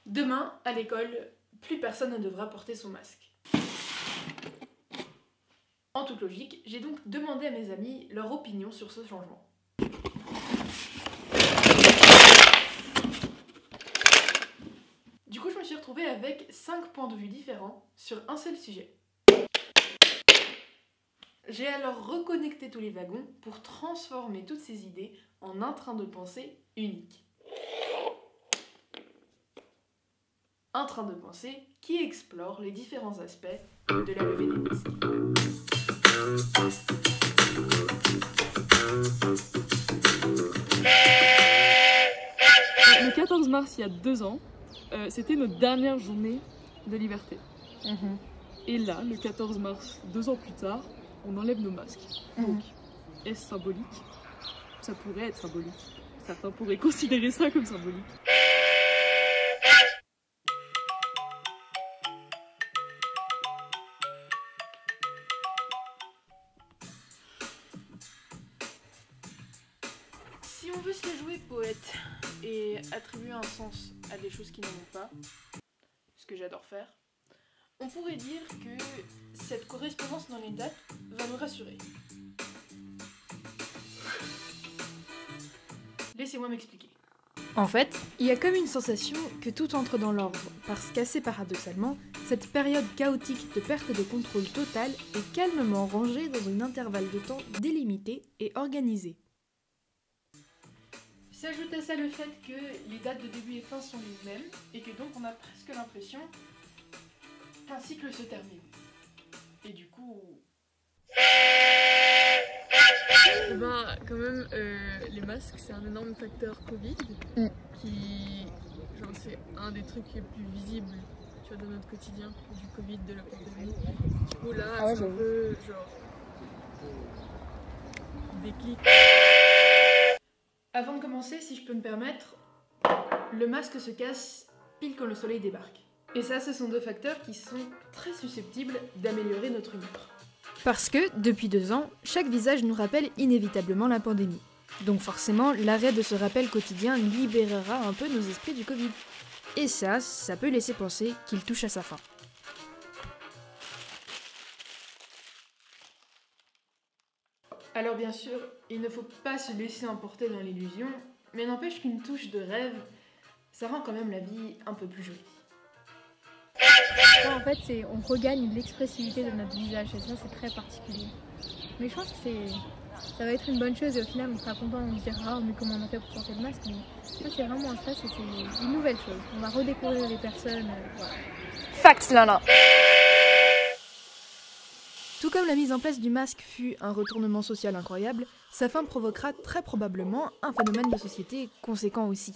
Demain, à l'école, plus personne ne devra porter son masque. En toute logique, j'ai donc demandé à mes amis leur opinion sur ce changement. Du coup, je me suis retrouvée avec 5 points de vue différents sur un seul sujet. J'ai alors reconnecté tous les wagons pour transformer toutes ces idées en un train de pensée unique. Un train de pensée qui explore les différents aspects de la levée des masques. Le 14 mars, il y a 2 ans, c'était notre dernière journée de liberté. Et là, le 14 mars, 2 ans plus tard, on enlève nos masques. Donc, est-ce symbolique? Ça pourrait être symbolique. Certains pourraient considérer ça comme symbolique. Si on veut se la jouer poète et attribuer un sens à des choses qui n'en ont pas, ce que j'adore faire, on pourrait dire que cette correspondance dans les dates va nous rassurer. Laissez-moi m'expliquer. En fait, il y a comme une sensation que tout entre dans l'ordre, parce qu'assez paradoxalement, cette période chaotique de perte de contrôle total est calmement rangée dans un intervalle de temps délimité et organisé. S'ajoute à ça le fait que les dates de début et fin sont les mêmes, et que donc on a presque l'impression qu'un cycle se termine. Et du coup... Ben, quand même, les masques, c'est un énorme facteur Covid qui, genre, c'est un des trucs les plus visibles, tu vois, de notre quotidien, du Covid, de la pandémie. Du coup, là, c'est un peu, genre, déclic. Avant de commencer, si je peux me permettre, le masque se casse pile quand le soleil débarque. Et ça, ce sont deux facteurs qui sont très susceptibles d'améliorer notre humeur. Parce que, depuis 2 ans, chaque visage nous rappelle inévitablement la pandémie. Donc forcément, l'arrêt de ce rappel quotidien libérera un peu nos esprits du Covid. Et ça peut laisser penser qu'il touche à sa fin. Alors bien sûr, il ne faut pas se laisser emporter dans l'illusion, mais n'empêche qu'une touche de rêve, ça rend quand même la vie un peu plus jolie. En fait, on regagne l'expressivité de notre visage et ça, c'est très particulier. Mais je pense que ça va être une bonne chose et au final, on sera content, on se dira, oh, mais comment on a fait pour porter le masque? Mais ça, c'est vraiment un stress et c'est une nouvelle chose. On va redécouvrir les personnes. Voilà. Facts, Lana. Tout comme la mise en place du masque fut un retournement social incroyable, sa fin provoquera très probablement un phénomène de société conséquent aussi.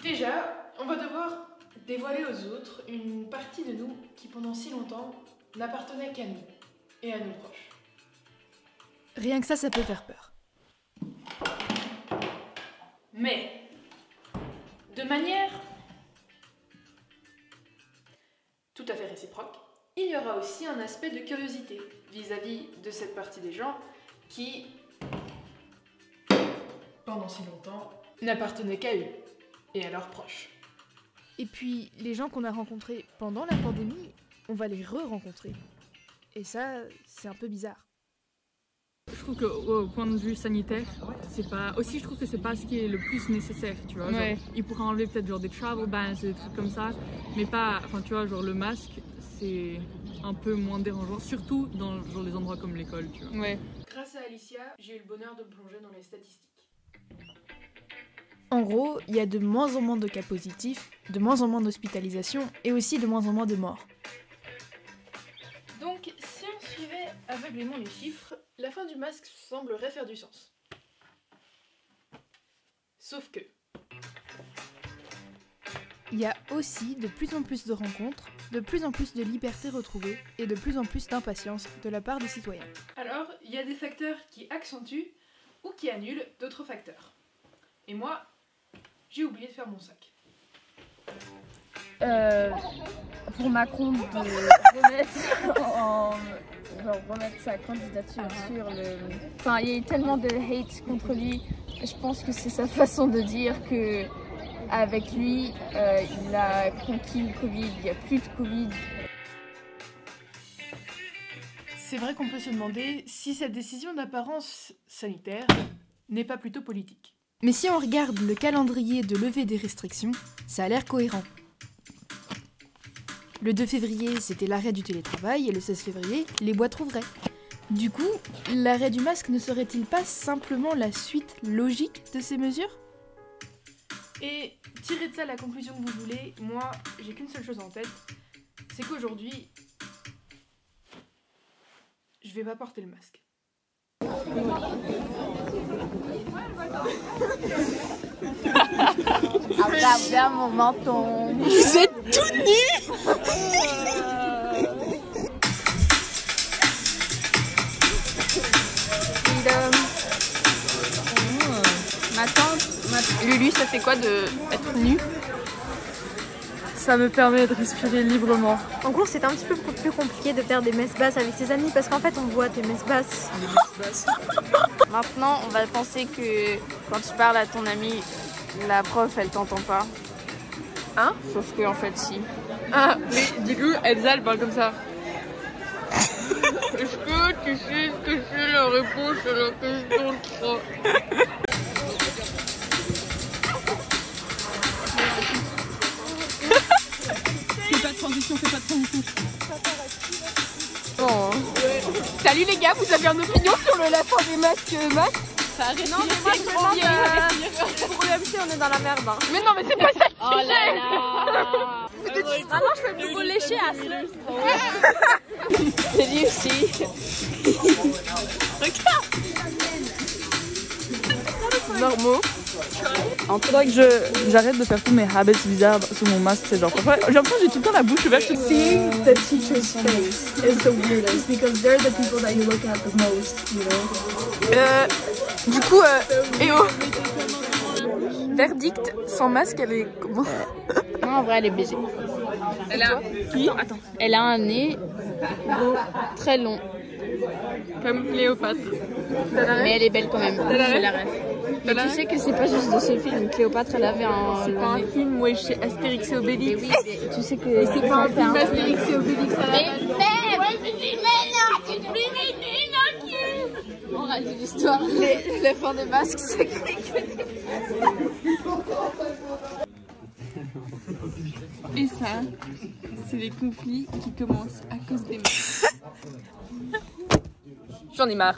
Déjà, on va devoir dévoiler aux autres une partie de nous qui pendant si longtemps n'appartenait qu'à nous et à nos proches. Rien que ça peut faire peur. Mais, de manière tout à fait réciproque, il y aura aussi un aspect de curiosité vis-à-vis de cette partie des gens qui, pendant si longtemps, n'appartenaient qu'à eux et à leurs proches. Et puis, les gens qu'on a rencontrés pendant la pandémie, on va les re-rencontrer. Et ça, c'est un peu bizarre. Je trouve qu'au point de vue sanitaire, c'est pas. Aussi, je trouve que c'est pas ce qui est le plus nécessaire, tu vois. Genre, il pourrait enlever peut-être genre des travel bans, des trucs comme ça, mais pas. Enfin, tu vois, genre le masque, c'est un peu moins dérangeant, surtout dans genre, les endroits comme l'école, tu vois. Ouais. Grâce à Alicia, j'ai eu le bonheur de me plonger dans les statistiques. En gros, il y a de moins en moins de cas positifs, de moins en moins d'hospitalisations et aussi de moins en moins de morts. Donc, si on suivait aveuglément les chiffres, la fin du masque semblerait faire du sens. Sauf que... il y a aussi de plus en plus de rencontres, de plus en plus de libertés retrouvées et de plus en plus d'impatience de la part des citoyens. Alors, il y a des facteurs qui accentuent ou qui annulent d'autres facteurs. Et moi, j'ai oublié de faire mon sac. Pour Macron de remettre genre remettre sa candidature sur le... Enfin, il y a eu tellement de hate contre lui. Je pense que c'est sa façon de dire que avec lui, il a conquis le Covid, il n'y a plus de Covid. C'est vrai qu'on peut se demander si cette décision d'apparence sanitaire n'est pas plutôt politique. Mais si on regarde le calendrier de levée des restrictions, ça a l'air cohérent. Le 2 février, c'était l'arrêt du télétravail et le 16 février, les boîtes rouvraient. Du coup, l'arrêt du masque ne serait-il pas simplement la suite logique de ces mesures ? Et tirez de ça la conclusion que vous voulez, moi j'ai qu'une seule chose en tête, c'est qu'aujourd'hui, je vais pas porter le masque. Regarde bien mon menton. Vous êtes tout nus. Ma tante, Lulu, ça fait quoi de être nue? Ça me permet de respirer librement. En cours, c'était un petit peu plus compliqué de faire des messes basses avec ses amis parce qu'en fait, on voit tes messes basses. Maintenant, on va penser que quand tu parles à ton ami, la prof, elle t'entend pas. Hein? Sauf que en fait, si. Ah, mais du coup, Elsa, elle parle comme ça. Est-ce que tu sais ce que c'est la réponse à la question 3? Fais pas de transition. Bon. Salut les gars, vous avez une opinion sur la fin des masques? Non, mais moi, je demande pour l'EMC, on est dans la merde. Hein. Mais non, mais c'est pas ça. Oh là là. Maintenant, je fais plus lécher à C'est lui aussi. Regarde. Normaux. Faudrait que j'arrête de faire tous mes habits bizarres sous mon masque, c'est genre. J'ai l'impression que j'ai tout le temps la bouche ouverte. Seeing the teacher's face is the weirdest because they're the people that you look at the most, you know. Du coup, Eo. Verdict, sans masque, elle est comment? Non, en vrai, elle est baisée. Elle a qui? Attends. Elle a un nez très long. Comme Cléopâtre. Mais elle est belle quand même. J'ai la rêve. Mais tu sais que c'est pas juste de ce film. Cléopâtre, elle avait un. C'est pas un film, ouais, chez Astérix et Obélix. Mais oui, mais tu sais que c'est pas un film Astérix et Obélix à la base. On rate de l'histoire. La fin des masques, c'est que... Et ça, c'est les conflits qui commencent à cause des masques. J'en ai marre.